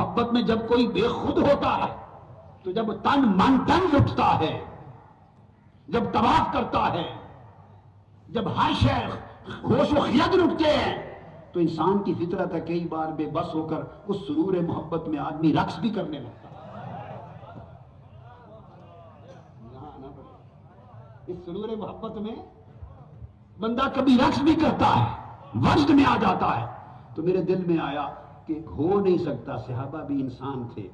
محبت میں جب کوئی بے خود ہوتا ہے تو جب تن من تن لٹتا ہے، جب طواف کرتا ہے، جب ہر شے ہوش و خیال لٹتے ہیں، تو انسان کی فطرت ہے کئی بار بے بس ہو کر اس سرور محبت میں آدمی رقص بھی کرنے لگتا ہے۔ اس سرور محبت میں بندہ کبھی رقص بھی کرتا ہے، وجد میں آ جاتا ہے۔ تو میرے دل میں آیا کہ ہو نہیں سکتا، صحابہ بھی انسان تھے،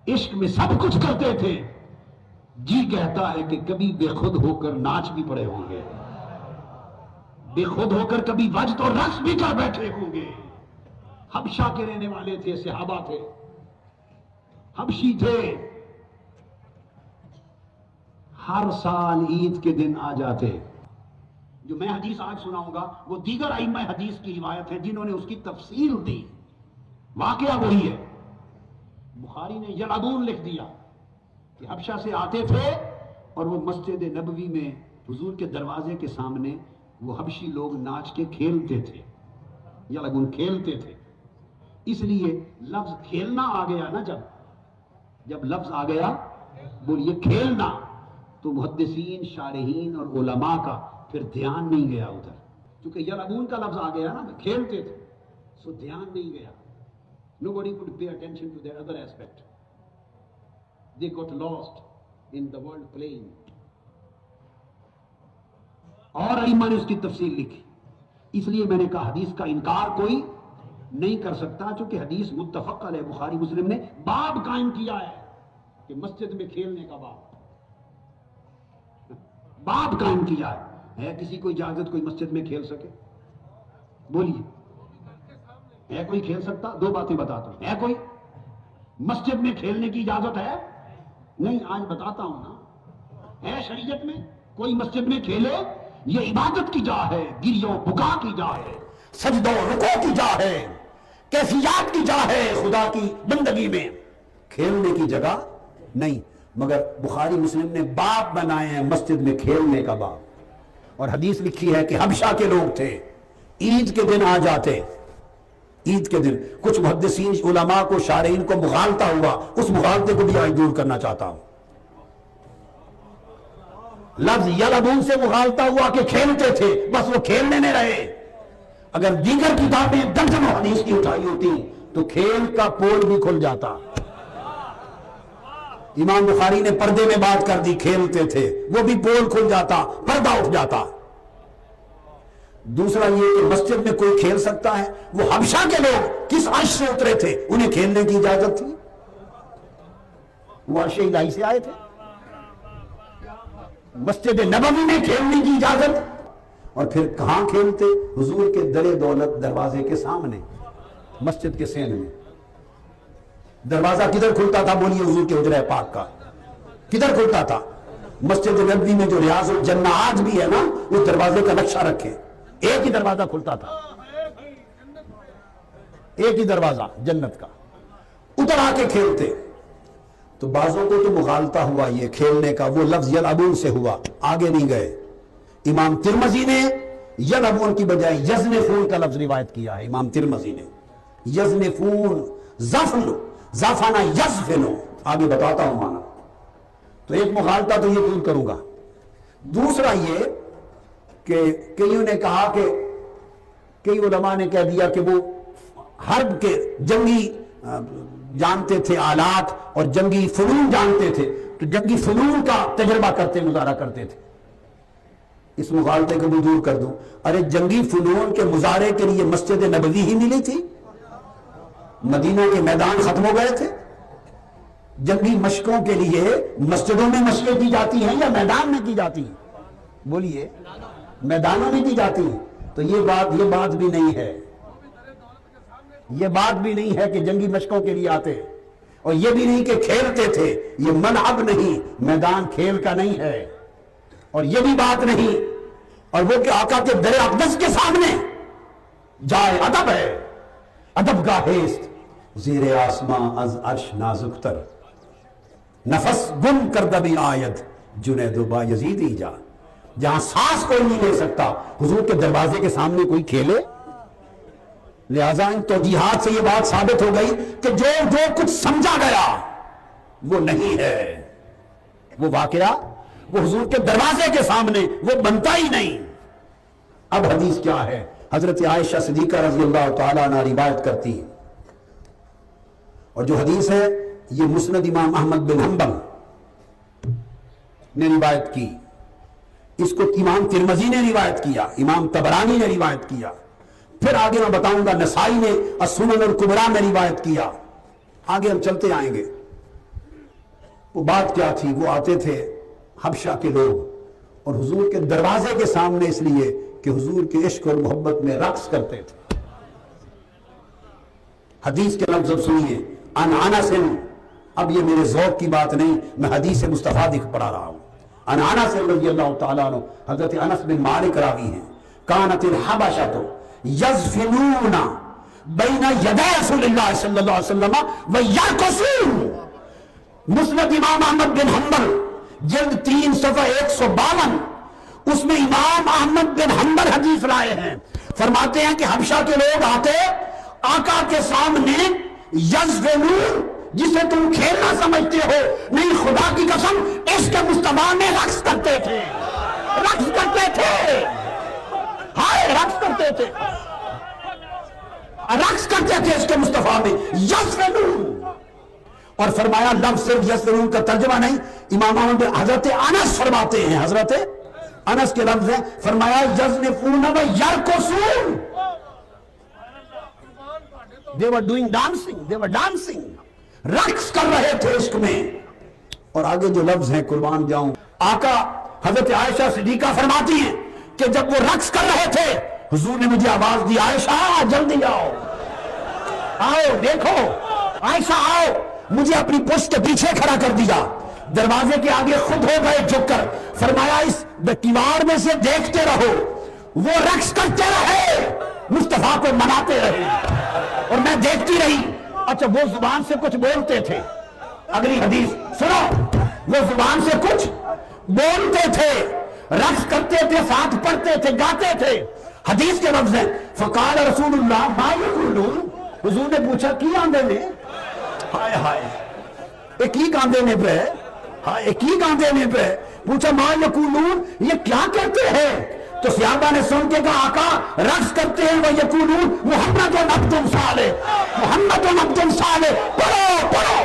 عشق میں سب کچھ کرتے تھے، جی کہتا ہے کہ کبھی بے خود ہو کر ناچ بھی پڑے ہوں گے، بے خود ہو کر کبھی وجد اور رقص بھی کر بیٹھے ہوں گے۔ حبشہ کے رہنے والے تھے، صحابہ تھے، حبشی تھے، ہر سال عید کے دن آ جاتے۔ جو میں حدیث آج سناؤں گا وہ دیگر ائمہ حدیث کی روایت ہے جنہوں نے اس کی تفصیل دی، واقعہ وہی ہے۔ بخاری نے یلعبون لکھ دیا کہ حبشہ سے آتے تھے اور وہ مسجد نبوی میں حضور کے دروازے کے سامنے وہ حبشی لوگ ناچ کے کھیلتے تھے، یلعبون کھیلتے تھے۔ اس لیے لفظ کھیلنا آ گیا نا، جب لفظ آ گیا بولیے کھیلنا، تو محدثین، شارحین اور علماء کا پھر دھیان نہیں گیا ادھر، کیونکہ یلعبون کا لفظ آ گیا نا، کھیلتے تھے، سو دھیان نہیں گیا۔ Nobody could pay attention to their other aspect. They got lost in the world playing. اور ائمہ نے اس کی تفصیل لکھی۔ اس لیے میں نے کہا حدیث کا انکار کوئی نہیں کر سکتا، چونکہ حدیث متفق علیہ، بخاری مسلم نے باب قائم کیا ہے کہ مسجد میں کھیلنے کا باب قائم کیا ہے کسی کو اجازت کوئی مسجد میں کھیل سکے؟ بولیے، ہے کوئی کھیل سکتا؟ دو باتیں بتاتا ہوں، ہے کوئی مسجد میں کھیلنے کی اجازت ہے؟ نہیں، آج بتاتا ہوں نا، ہے شریعت میں کوئی مسجد میں کھیلے؟ یہ عبادت کی جا ہے، گریوں بکا کی جا ہے، سجدوں رکوع کی جا ہے، کیفیات کی جا ہے خدا کی بندگی میں، کھیلنے کی جگہ نہیں۔ مگر بخاری مسلم نے باب بنائے ہیں مسجد میں کھیلنے کا باب، اور حدیث لکھی ہے کہ حبشہ کے لوگ تھے، عید کے دن آ جاتے، عید کے دن۔ کچھ محدثین علماء کو، شارحین کو مغالطہ ہوا، اس مغالطے کو بھی آج دور کرنا چاہتا ہوں۔ لفظ یلعبون سے مغالطہ ہوا کہ کھیلتے تھے، بس وہ کھیلنے میں رہے۔ اگر دیگر کتابیں درجنوں حدیث کی اٹھائی ہوتی تو کھیل کا پول بھی کھل جاتا۔ امام بخاری نے پردے میں بات کر دی، کھیلتے تھے، وہ بھی پول کھل جاتا، پردہ اٹھ جاتا۔ دوسرا یہ کہ مسجد میں کوئی کھیل سکتا ہے؟ وہ حبشہ کے لوگ کس عرش سے اترے تھے؟ انہیں کھیلنے کی اجازت تھی؟ وہ عرش الہی سے آئے تھے؟ مسجد نبوی میں کھیلنے کی اجازت؟ اور پھر کہاں کھیلتے؟ حضور کے در دولت دروازے کے سامنے، مسجد کے سین میں۔ دروازہ کدھر کھلتا تھا؟ بولیے، حضور کے حجرہ پاک کا کدھر کھلتا تھا؟ مسجد نبوی میں جو ریاض الجنہ آج بھی ہے نا، اس دروازے کا نقشہ رکھے، ایک ہی دروازہ کھلتا تھا، ایک ہی دروازہ جنت کا، ادھر آ کے کھیلتے۔ تو بعضوں کو تو مغالطہ ہوا یہ کھیلنے کا، وہ لفظ یلعبون سے ہوا، آگے نہیں گئے۔ امام ترمذی نے یلعبون کی بجائے یزنفون کا لفظ روایت کیا ہے، امام ترمذی نے یزنفون، زفن، زفنا یزفنو، آگے بتاتا ہوں معنی۔ تو ایک مغالطہ تو یہ دور کروں گا۔ دوسرا یہ کہ کئیوں نے کہا کہ کئی علماء نے کہہ دیا کہ وہ حرب کے جنگی جانتے تھے، آلات اور جنگی فنون جانتے تھے، تو جنگی فنون کا تجربہ کرتے، مظاہرہ کرتے تھے۔ اس مغالطے کو بھی دور کر دوں۔ ارے جنگی فنون کے مظاہرے کے لیے مسجد نبوی ہی ملی تھی؟ مدینہ کے میدان ختم ہو گئے تھے؟ جنگی مشقوں کے لیے مسجدوں میں مشقیں کی جاتی ہیں یا میدان میں کی جاتی ہیں؟ بولیے، میدانوں میں کی جاتی ہیں۔ تو یہ بات بھی نہیں ہے، یہ بات بھی نہیں ہے کہ جنگی مشقوں کے لیے آتے، اور یہ بھی نہیں کہ کھیلتے تھے، یہ ملعب نہیں، میدان کھیل کا نہیں ہے، اور یہ بھی بات نہیں، اور وہ کہ آقا کے در اقدس کے سامنے جائے ادب ہے، ادب گاہست زیر آسماں از عرش نازک تر، نفس گم کردبی آید جنید و با یزیدی جا۔ جہاں سانس کوئی نہیں لے سکتا، حضور کے دروازے کے سامنے کوئی کھیلے؟ لہذا ان توجیحات سے یہ بات ثابت ہو گئی کہ جو کچھ سمجھا گیا وہ نہیں ہے، وہ واقعہ وہ حضور کے دروازے کے سامنے وہ بنتا ہی نہیں۔ اب حدیث کیا ہے؟ حضرت عائشہ صدیقہ رضی اللہ تعالیٰ عنہ روایت کرتی ہے، اور جو حدیث ہے یہ مسند امام احمد بن حنبل نے روایت کی، اس کو امام ترمذی نے روایت کیا، امام طبرانی نے روایت کیا، پھر آگے میں بتاؤں گا نسائی نے السنن الکبریٰ میں روایت کیا، آگے ہم چلتے آئیں گے۔ وہ بات کیا تھی؟ وہ آتے تھے حبشہ کے لوگ اور حضور کے دروازے کے سامنے اس لیے کہ حضور کے عشق اور محبت میں رقص کرتے تھے۔ حدیث کے لفظ سنیے، عن انس، اب یہ میرے ذوق کی بات نہیں، میں حدیث مصطفیٰ پڑھا رہا ہوں۔ عن انس رضی اللہ تعالیٰ عنہ، حضرت انس بن مالک راوی ہیں، کانت الحبشۃ یزفنون بین یدی رسول اللہ صلی اللہ علیہ وسلم ویرقصون۔ مسند امام احمد بن حنبل جلد 3 صفحہ 152، اس میں امام احمد بن حنبل حدیث لائے ہیں، فرماتے ہیں کہ حبشہ کے لوگ آتے آقا کے سامنے یزفنون، جسے تم کھیلنا سمجھتے ہو، نہیں خدا کی قسم عشق مصطفیٰ میں رقص کرتے تھے، رقص کرتے تھے، ہائے رقص کرتے تھے، رقص کرتے تھے عشق مصطفیٰ میں، یزفنون۔ اور فرمایا لفظ صرف یزفنون کا ترجمہ نہیں، امام احمد حضرت انس فرماتے ہیں، حضرت انس کے لفظ ہیں، فرمایا یزنفون و یرقصون، they were doing dancing، they were dancing، رقص کر رہے تھے عشق میں۔ اور آگے جو لفظ ہیں قربان جاؤں، آقا حضرت عائشہ صدیقہ فرماتی ہیں کہ جب وہ رقص کر رہے تھے حضور نے مجھے آواز دی، عائشہ جلدی آؤ، آؤ دیکھو، عائشہ آؤ، مجھے اپنی پشت کے پیچھے کھڑا کر دیا، دروازے کے آگے خود ہو گئے جھک کر، فرمایا اس کیوار میں سے دیکھتے رہو، وہ رقص کرتے رہے، مصطفیٰ کو مناتے رہے، اور میں دیکھتی رہی۔ اچھا وہ زبان سے کچھ بولتے تھے، اگلی حدیث سنو، وہ زبان سے کچھ بولتے تھے، رقص کرتے تھے، ساتھ پڑھتے تھے، گاتے تھے۔ حدیث کے لفظ ہیں، فقال رسول اللہ ما یقولون، حضور نے پوچھا کی آندے میں، ہائے ہائے ایک ہی کاندے میں پہ، ہاں ایک ہی کاندے میں پہ، پوچھا ما یقولون، یہ کیا کہتے ہیں؟ تو صحابہ نے سن کے کہا آقا رقص کرتے ہیں، وہ یقولون محمد عبد صالح، محمد عبد صالح، پڑھو پڑھو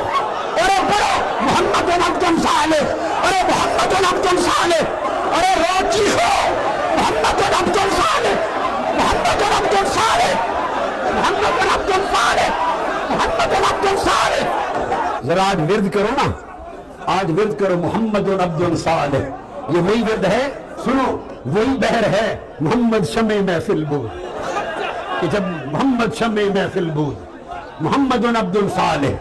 پڑھو پڑھو، محمد عبد صالح، ارے محمد عبد صالح، ارے رو چیخو، محمد عبد صالح، محمد عبد صالح، محمد عبد صالح، محمد عبد صالح۔ ذرا آج ورد کرو نا، آج ورد کرو محمد عبد صالح، یہ وہی ورد ہے، سنو وہی بہر ہے محمد شمع محفل بود، کہ جب محمد شمع محفل بود، محمد عبد صالح،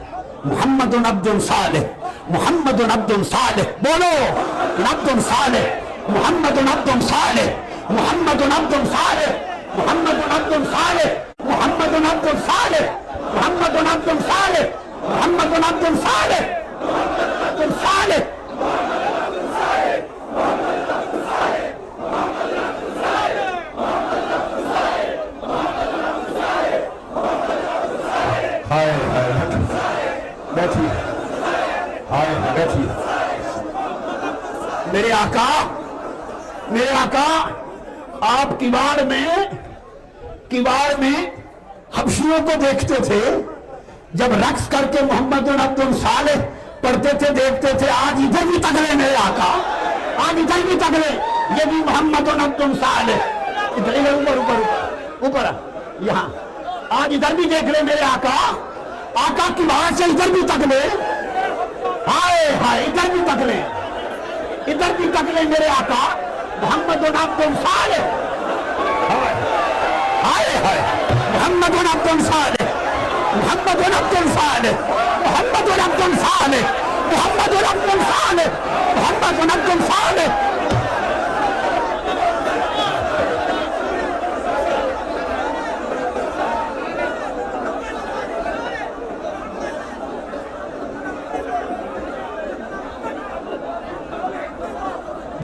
محمد عبد صالح، محمد عبد صالح، بولو عبد صالح، محمد عبد صالح، محمد عبد صالح، محمد عبد صالح، محمد عبد صالح، محمد عبد صالح، محمد عبد صالح، عبد صالح، بیٹھیے، بیٹھیے، میرے آقا، میرے آقا آپ کیوار میں حبشیوں کو دیکھتے تھے، جب رقص کر کے محمد عبد صالح پڑھتے تھے دیکھتے تھے، آج ادھر بھی تگڑے میرے آقا، آج ادھر بھی تگڑے، یہ بھی محمد عبد صالح، ادھر اوپر اوپر اوپر یہاں، آج ادھر بھی دیکھ لے میرے آقا، آقا کی وہاں سے ادھر بھی تک لے، ہائے ہائے ادھر بھی تک لے، ادھر بھی تک لے میرے آقا محمد عبد صالح، ہائے ہائے محمد عبد صالح، محمد عبد صالح، محمد عبد صالح، محمد عبد صالح، محمد عبد صالح۔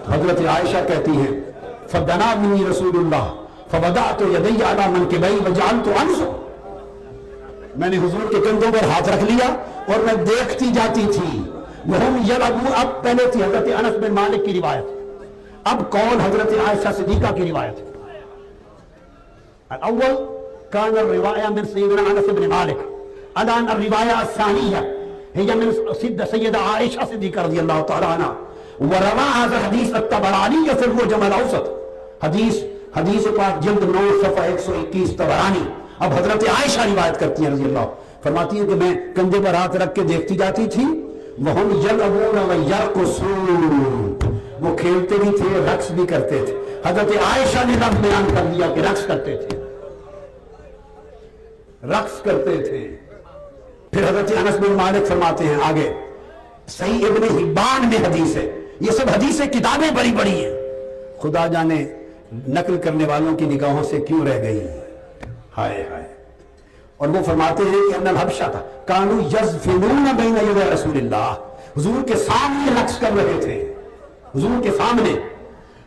حضرت عائشہ کہتی ہیں فدنا منی رسول اللہ فوضعت یدی علی منکبی وجعلت انصب، میں نے حضور کے کندھوں پر ہاتھ رکھ لیا اور میں دیکھتی جاتی تھی وہم یلعبون. اب پہلے تھی حضرت انس بن مالک کی روایت, اب کون حضرت عائشہ صدیقہ کی روایت. الاول كان الرواية من سيدنا انس بن مالك, الان الرواية الثانية هي من سيدة عائشة صديقة رضي الله تعالى عنها. وروى هذا الحديث الطبراني في المعجم الاوسط, حدیث پاک جلد 9 صفحہ 121 طبرانی. اب حضرت عائشہ روایت کرتی ہیں رضی اللہ, فرماتی ہیں کہ میں کندھے پر ہاتھ رکھ کے دیکھتی جاتی تھی وہم یلعبون ویرقصون, وہ کھیلتے بھی تھے رقص بھی کرتے تھے. حضرت عائشہ نے لفظ بیان کر دیا کہ رقص کرتے تھے, رقص کرتے تھے. پھر حضرت انس بن مالک فرماتے ہیں آگے, صحیح ابن حبان میں حدیث ہے, یہ سب حدیث کتابیں بڑی بڑی ہیں, خدا جانے نقل کرنے والوں کی نگاہوں سے کیوں رہ گئی ہیں. ہائے ہائے. اور وہ فرماتے ہیں کہ ان الحبشہ تھا کانو یزفنون بین یدی رسول اللہ, حضور کے سامنے رقص کر رہے تھے, حضور کے سامنے.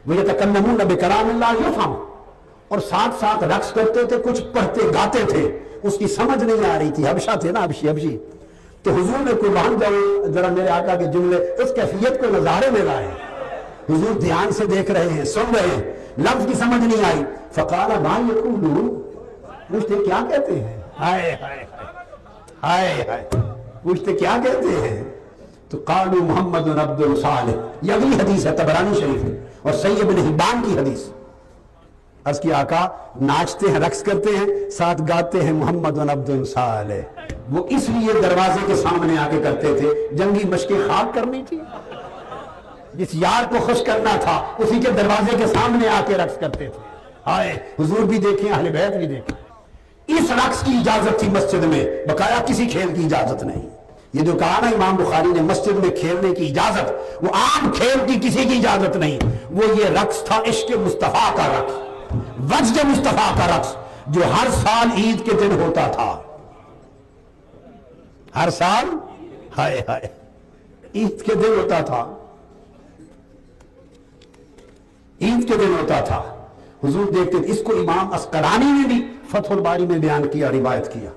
وَيَتَكَلَّمُونَ بِكَلَامِ اللَّهِ يُفْهَمُ, اور ساتھ ساتھ رقص کرتے تھے, کچھ پڑھتے گاتے تھے, اس کی سمجھ نہیں آ رہی تھی. حبشہ تھے نا, حبشی. تو حضور نے قربان جاؤ ذرا میرے آقا کے جملے اس کیفیت کو نظارے میں لائے. حضور دھیان سے دیکھ رہے ہیں, سن رہے ہیں, لفظ کی سمجھ نہیں آئی. فقال ما یقولون, پوچھتے کیا کہتے ہیں. ہائے ہائے ہائے ہائے, پوچھتے کیا کہتے ہیں. تو قالوا محمد عبد صالح, یہ اگلی حدیث ہے طبرانی شریف میں اور صحیح ابن حبان کی حدیث. عرض کی آقا ناچتے ہیں, رقص کرتے ہیں, ساتھ گاتے ہیں محمد عبد صالح. وہ اس لیے دروازے کے سامنے آ کے کرتے تھے, جنگی مشقیں خاک کرنی تھی, جس یار کو خوش کرنا تھا اسی کے دروازے کے سامنے آ کے رقص کرتے تھے. آئے حضور بھی دیکھیں, اہل بیت بھی دیکھیں. اس رقص کی اجازت تھی مسجد میں, بقایا کسی کھیل کی اجازت نہیں. یہ جو کہا نا امام بخاری نے مسجد میں کھیلنے کی اجازت, وہ عام کھیل کی کسی کی اجازت نہیں. وہ یہ رقص تھا عشق مصطفیٰ کا رقص, وجد مصطفیٰ کا رقص, جو ہر سال عید کے دن ہوتا تھا. ہر سال ہائے ہائے عید کے دن ہوتا تھا, عید کے دن ہوتا تھا. حضور دیکھتے تھے. اس کو امام عسقلانی نے بھی فتح الباری میں بیان کیا, روایت کیا.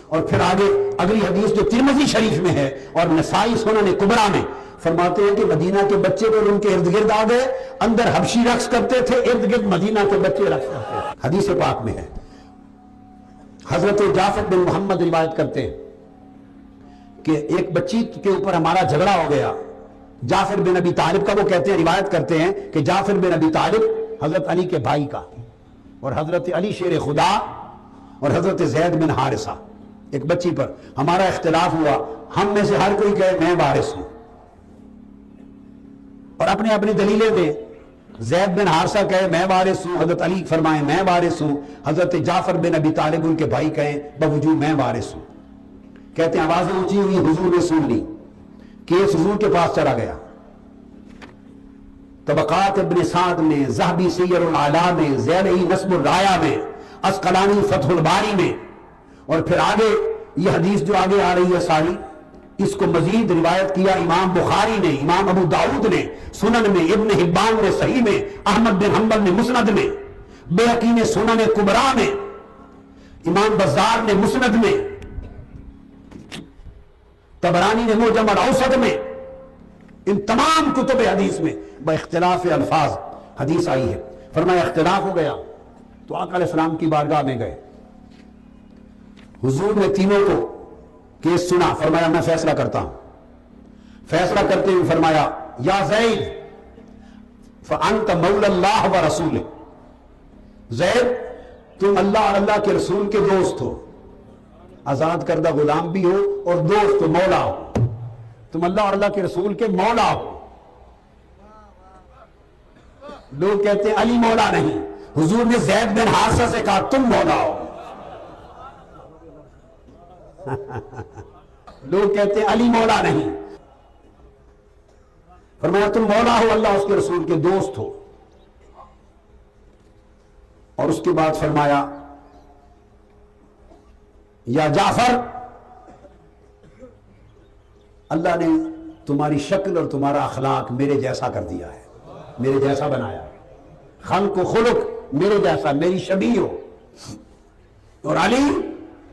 اور پھر آگے اگلی حدیث جو ترمذی شریف میں ہے اور نسائی سنن کبریٰ میں, فرماتے ہیں کہ مدینہ کے بچے کو ان کے ارد گرد آ گئے, اندر حبشی رقص کرتے تھے, ارد گرد مدینہ کے بچے رقص کرتے تھے. حدیث پاک میں ہے. حضرت جعفر بن محمد روایت کرتے ہیں کہ ایک بچی کے اوپر ہمارا جھگڑا ہو گیا. جعفر بن ابی طالب کا, وہ کہتے ہیں, روایت کرتے ہیں کہ جعفر بن ابی طالب حضرت علی کے بھائی کا, اور حضرت علی شیر خدا اور حضرت زید بن حارثہ, ایک بچی پر ہمارا اختلاف ہوا. ہم میں سے ہر کوئی کہے میں وارث ہوں, اور اپنے اپنی دلیلیں دے. زید بن حارثہ کہے میں وارث ہوں, حضرت علی فرمائے میں وارث ہوں, حضرت جعفر بن ابی طالب ان کے بھائی کہیں بوجود میں وارث ہوں. کہتے ہیں آوازیں اونچی ہوئی, حضور نے سن لی, کیس حضور کے پاس چلا گیا. طبقات ابن سعد میں, ذہبی سیر العلا میں, ذیلی نصب الرایا میں, عسقلانی فتح الباری میں, اور پھر آگے یہ حدیث جو آگے آ رہی ہے ساری, اس کو مزید روایت کیا امام بخاری نے, امام ابو داؤد نے سنن میں, ابن حبان نے صحیح میں, احمد بن حنبل نے مسند میں, بیہقی نے سنن کبریٰ میں, امام بزار نے مسند میں, طبرانی نے معجم الاوسط میں, ان تمام کتب حدیث میں باختلاف الفاظ حدیث آئی ہے. فرمایا اختلاف ہو گیا تو آقا علیہ السلام کی بارگاہ میں گئے. حضور نے تینوں کو کیس سنا, فرمایا میں فیصلہ کرتا ہوں. فیصلہ کرتے ہوئے فرمایا یا زید فانت مولا اللہ و رسولہ, زید تم اللہ اور اللہ کے رسول کے دوست ہو, آزاد کردہ غلام بھی ہو اور دوست ہو, مولا ہو. تم اللہ اور اللہ کے رسول کے مولا ہو. لوگ کہتے ہیں علی مولا نہیں, حضور نے زید بن حارثہ سے کہا تم مولا ہو. لوگ کہتے ہیں علی مولا نہیں, فرمایا تم مولا ہو, اللہ اس کے رسول کے دوست ہو. اور اس کے بعد فرمایا یا جعفر, اللہ نے تمہاری شکل اور تمہارا اخلاق میرے جیسا کر دیا ہے, میرے جیسا بنایا ہے, خلق و خلق میرے جیسا, میری شبیہ ہو. اور علی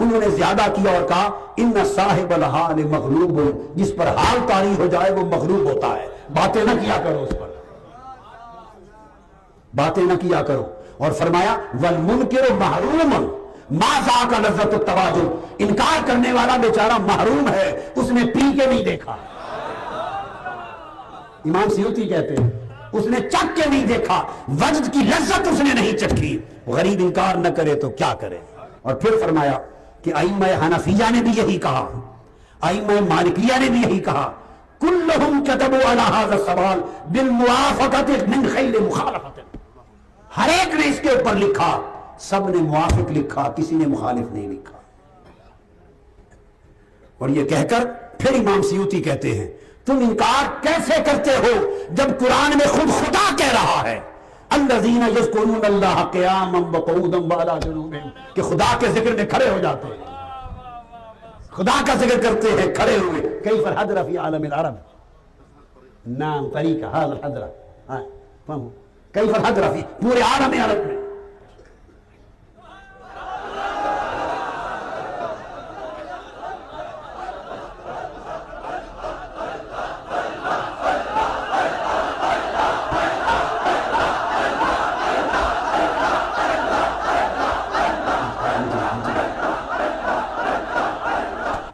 انہوں نے زیادہ کیا اور کہا ان صاحب الحال مغلوب، جس پر حال طاری ہو جائے وہ مغلوب ہوتا ہے. باتیں نہ کیا کرو اس پر، باتیں نہ کیا کرو. اور فرمایا والمنکر محروم ما ذاق لذت التواجد، انکار کرنے والا بیچارہ محروم ہے، اس نے پی کے نہیں دیکھا. امام سیوطی کہتے ہیں اس نے چکھ کے نہیں دیکھا، وجد کی لذت اس نے نہیں چکھی. غریب انکار نہ کرے تو کیا کرے. اور پھر فرمایا کہ ائمہ حنفیہ نے بھی یہی کہا، ائمہ مالکیہ نے بھی یہی کہا کلہم کتبوا علی ھذا السوال بالموافقۃ من خیل مخالفۃ، ہر ایک نے اس کے اوپر لکھا، سب نے موافق لکھا، کسی نے مخالف نہیں لکھا. اور یہ کہہ کر پھر امام سیوطی کہتے ہیں تم انکار کیسے کرتے ہو جب قرآن میں خود خدا کہہ رہا ہے الذین یذکرون اللہ قیاما وقعودا وعلی جنوبہم، کہ خدا کے ذکر میں کھڑے ہو جاتے ہیں، خدا کا ذکر کرتے ہیں کھڑے ہوئے. کیف الحضر فی عالم العرب، نام طریقہ حاضر الحضر، فہمو کیف الحضر فی پورے عالم عرب میں.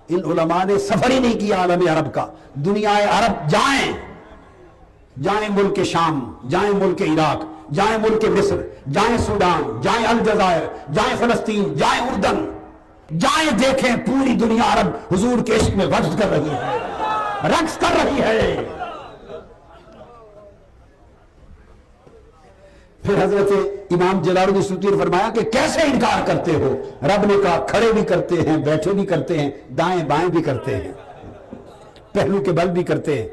ان علماء نے سفر ہی نہیں کیا عالم عرب کا. دنیا عرب جائیں، جائیں ملک شام، جائیں ملک عراق، جائیں ملک مصر، جائیں سودان، جائیں الجزائر، جائیں فلسطین، جائیں اردن، جائیں دیکھیں پوری دنیا عرب حضور کے عشق میں وجد کر رہی ہے، رقص کر رہی ہے. پھر حضرت امام جلال الدین سیوطی نے فرمایا کہ کیسے انکار کرتے ہو. رب نے کہا کھڑے بھی کرتے ہیں، بیٹھے بھی کرتے ہیں، دائیں بائیں بھی کرتے ہیں، پہلو کے بل بھی کرتے ہیں.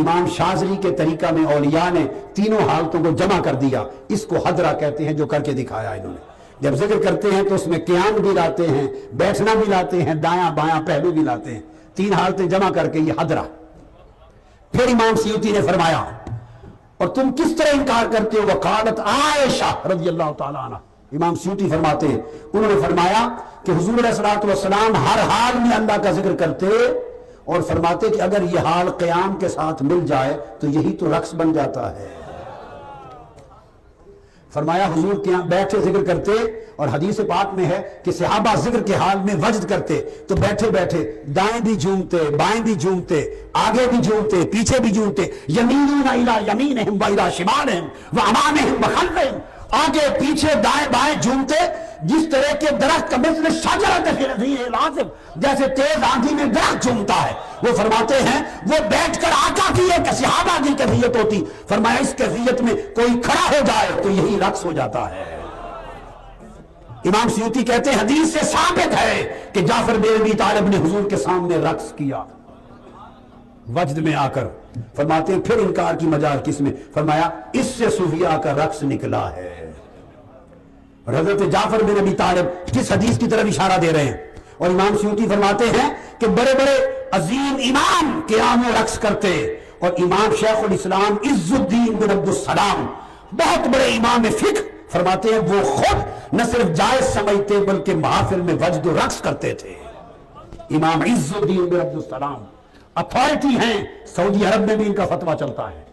امام شاذلی کے طریقہ میں اولیاء نے تینوں حالتوں کو جمع کر دیا. اس کو حضرہ کہتے ہیں جو کر کے دکھایا انہوں نے. جب ذکر کرتے ہیں تو اس میں قیام بھی لاتے ہیں، بیٹھنا بھی لاتے ہیں، دایاں بایاں پہلو بھی لاتے ہیں، تین حالتیں جمع کر کے یہ حضرہ. پھر امام سیوطی نے فرمایا اور تم کس طرح انکار کرتے ہو. وقالت عائشہ رضی اللہ تعالیٰ عنہ، امام سیوطی فرماتے ہیں انہوں نے فرمایا کہ حضور علیہ السلام ہر حال میں اللہ کا ذکر کرتے اور فرماتے کہ اگر یہ حال قیام کے ساتھ مل جائے تو یہی تو رقص بن جاتا ہے. فرمایا حضور کے یہاں بیٹھے ذکر کرتے اور حدیث پاک میں ہے کہ صحابہ ذکر کے حال میں وجد کرتے تو بیٹھے بیٹھے دائیں بھی جھومتے، بائیں بھی جھومتے، آگے بھی جھومتے، پیچھے بھی جھومتے. یمینون الی یمینہم و الی شمالہم و امامہم و خلفہم، آگے پیچھے دائیں بائیں جھومتے جس طرح کے درخت کا مثل شجرۃ فی الربیع العاصف، جیسے تیز آندھی میں درخت جھومتا ہے. وہ فرماتے ہیں وہ بیٹھ کر آقا کی ایک صحابہ کی کیفیت ہوتی. فرمایا اس کیفیت میں کوئی کھڑا ہو جائے تو یہی رقص ہو جاتا ہے. امام سیوطی کہتے ہیں حدیث سے ثابت ہے کہ جعفر بن ابی طالب نے حضور کے سامنے رقص کیا وجد میں آ کر. فرماتے ہیں پھر انکار کی مجال کس میں. فرمایا اس سے صوفیاء کا رقص نکلا ہے. اور حضرت جعفر بن ابی طالب کس حدیث کی طرف اشارہ دے رہے ہیں. اور امام سیوطی فرماتے ہیں کہ بڑے بڑے عظیم امام قیام و رقص کرتے. اور امام شیخ الاسلام عز الدین بن عبد السلام بہت بڑے امام فقہ فرماتے ہیں وہ خود نہ صرف جائز سمجھتے بلکہ محافل میں وجد و رقص کرتے تھے. امام عز الدین بن عبد السلام اتھارٹی ہیں، سعودی عرب میں بھی ان کا فتویٰ چلتا ہے،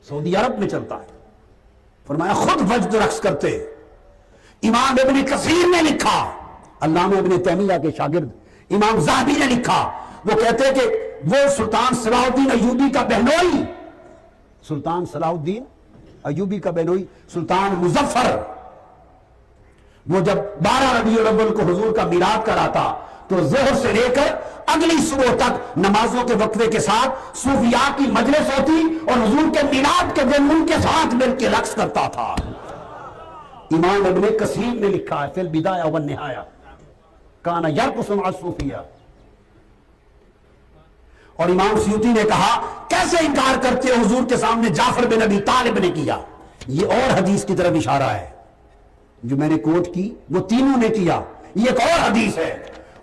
سعودی عرب میں چلتا ہے. فرمایا خود وجد و رقص کرتے. امام ابن کثیر نے لکھا، علامہ ابن تیمیہ کے شاگرد امام ذہبی نے لکھا، وہ کہتے کہ وہ سلطان صلاح الدین ایوبی کا بہنوئی، سلطان صلاح الدین ایوبی کا بہنوئی سلطان مظفر، وہ جب 12 ربیع الاول کو حضور کا میلاد کراتا تو ظہر سے لے کر اگلی صبح تک نمازوں کے وقفے کے ساتھ صوفیاء کی مجلس ہوتی اور حضور کے میلاد کے دن ان کے ساتھ مل کے رقص کرتا تھا. امام ابن کثیر نے لکھا ہے فی البدایہ والنہایہ کان یرقص مع الصوفیہ. اور امام سیوطی نے کہا کیسے انکار کرتے ہو حضور کے سامنے جعفر بن ابی طالب نے کیا. یہ اور حدیث کی طرف اشارہ ہے جو میں نے کوٹ کی، وہ تینوں نے کیا. یہ ایک اور حدیث ہے،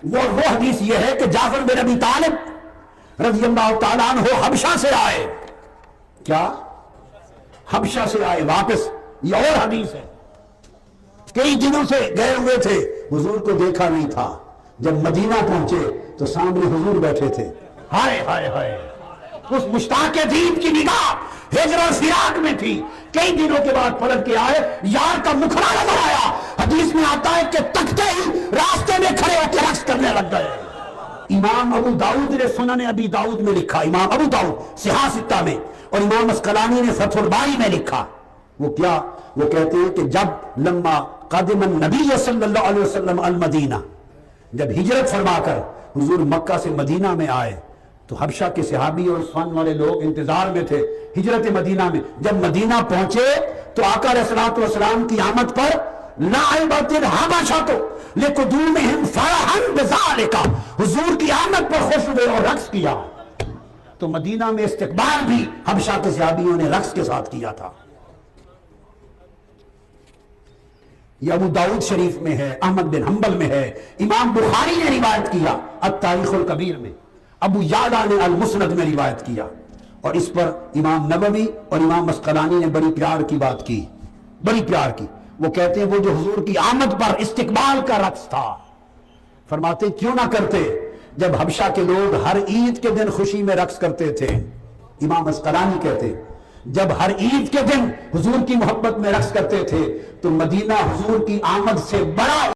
وہ حدیث یہ ہے کہ جعفر بن ابی طالب رضی اللہ تعالیٰ عنہ حبشہ سے آئے. کیا؟ حبشہ سے آئے واپس. یہ اور حدیث ہے. کئی دنوں سے گئے ہوئے تھے، حضور کو دیکھا نہیں تھا، جب مدینہ پہنچے تو سامنے حضور بیٹھے تھے. ہائے ہائے ہائے، اس مشتاق دین کی نگاہ ہجرت فراق میں تھی. کئی دنوں کے بعد پلٹ کے آئے، یار کا مکھڑا نظر آیا. حدیث میں آتا ہے کہ تکتے ہی راستے میں کھڑے ہو کے رقص کرنے لگ گئے. امام ابو داؤد نے سنن ابی داؤد میں لکھا، امام ابو داؤد صحاح ستہ میں، اور امام اسقلانی نے فتح الباری میں لکھا. وہ کیا؟ وہ کہتے ہیں کہ جب لما قادم النبی صلی اللہ علیہ وسلم المدینہ، جب ہجرت فرما کر حضور مکہ سے مدینہ میں آئے تو حبشہ کے صحابی اور عثمان والے لوگ انتظار میں تھے ہجرت مدینہ میں. جب مدینہ پہنچے تو آقا علیہ الصلوۃ والسلام کی آمد پر لعبت الحبشۃ لقدومہم فرحا بذالک، حضور کی آمد پر خوش ہوئے اور رقص کیا. تو مدینہ میں استقبال بھی حبشہ کے صحابیوں نے رقص کے ساتھ کیا تھا. یہ ابو داؤد شریف میں ہے، احمد بن حنبل میں ہے، امام بخاری نے روایت کیا التاریخ الکبیر میں، ابو یعلا نے المسند میں روایت کیا. اور اس پر امام نبوی اور امام اسقلانی نے بڑی پیار کی بات کی، بڑی پیار کی. وہ کہتے ہیں وہ جو حضور کی آمد پر استقبال کا رقص تھا، فرماتے کیوں نہ کرتے جب حبشہ کے لوگ ہر عید کے دن خوشی میں رقص کرتے تھے. امام اسقلانی کہتے ہیں جب ہر عید کے دن حضور کی محبت میں رقص کرتے تھے تو مدینہ حضور کی آمد سے بڑا